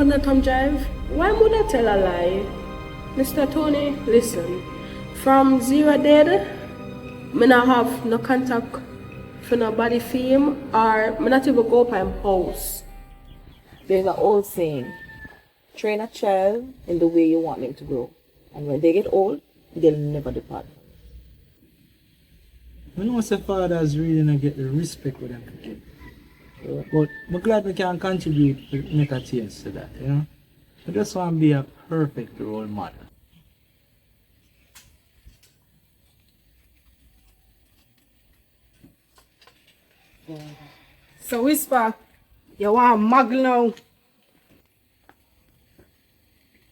could not come drive? Why would I tell a lie? Mr. Tony, listen. From zero dead, me not have no contact for nobody for him, or me not even go up him house. There's an old saying, train a child in the way you want them to grow. And when they get old, they'll never depart. I know say fathers really not get the respect with them kids. But I'm glad we can contribute to make a change to that, you know? I just want to be a perfect role model. So Whisper, you want muggle now?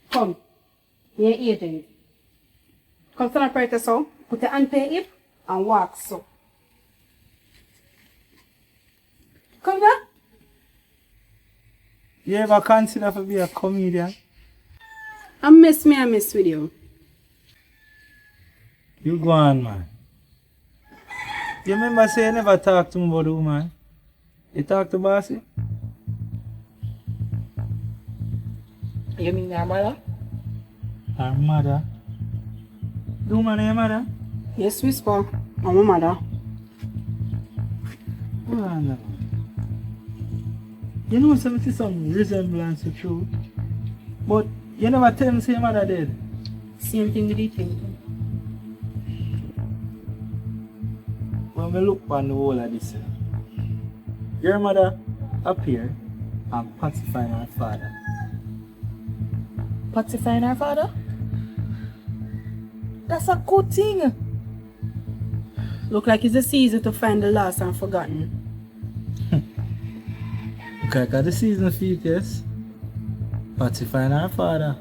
Come, you ain't eating. Come stand up right so, put your hand on your hip and walk so. Come there. You ever consider to be a comedian? I miss with you. You go on, man. You remember say you never talk to me about the woman? You talk to Bossy? You mean your mother? Her mother? The woman and your mother? Yes, Whisper. I'm my mother. Oh, no. You know some resemblance to true. But you never tell me say your mother dead. Same thing with the thing. When we look on the whole of this, your mother appeared and pacifying her father. Pacifying her father? That's a good thing. Look like it's a season to find the lost and forgotten. Okay, got the season for it, yes. Pacifying her father.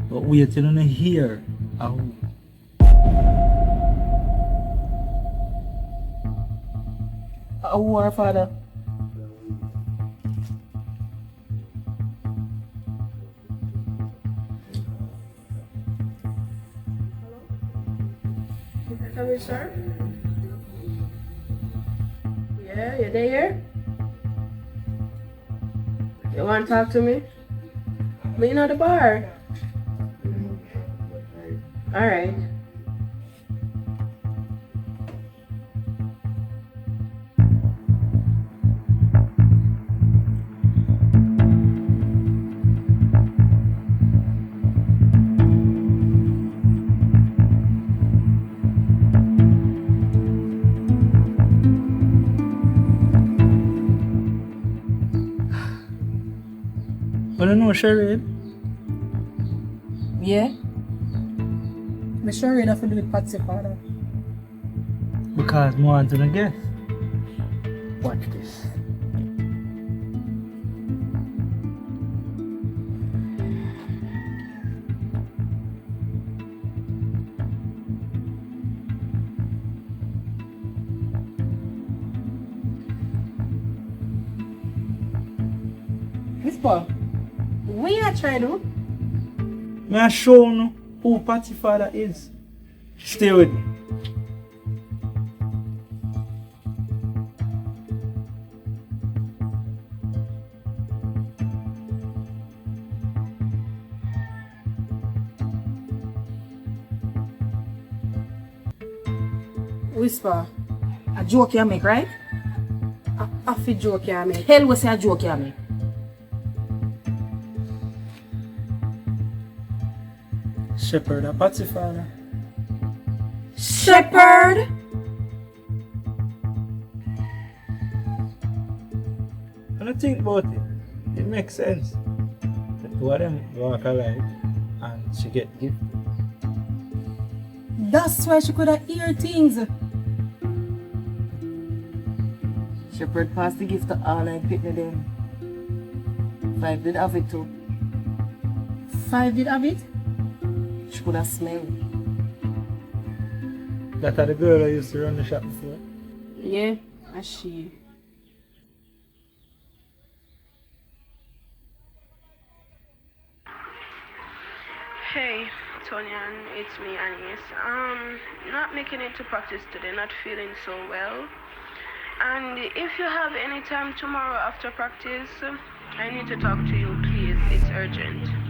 But waiting on to hear a who. Who her father? Come in, sir. Yeah, you there? You want to talk to me? Me not the bar. All right. Wanna know Charade? Yeah? I'm sure enough to do with Patsy father. Because I want to guess. Watch this. Whisper, what you trying to do? May I show you who Patty father is? Stay with me. Whisper, a joke you make, right? A fit joke you make. Hell was a joke you make. Shepherd, a Patty father. Shepherd? When I think about it, it makes sense. The two of them walk alike and she get gifted. That's why she could have hear things. Shepherd passed the gift to all I picked them. 5 did have it too. 5 did have it? She could have smelled. That are the girl I used to run the shop before. Yeah, that's she. Hey, Tonyan, it's me, Anis. Not making it to practice today, not feeling so well. And if you have any time tomorrow after practice, I need to talk to you, please. It's urgent.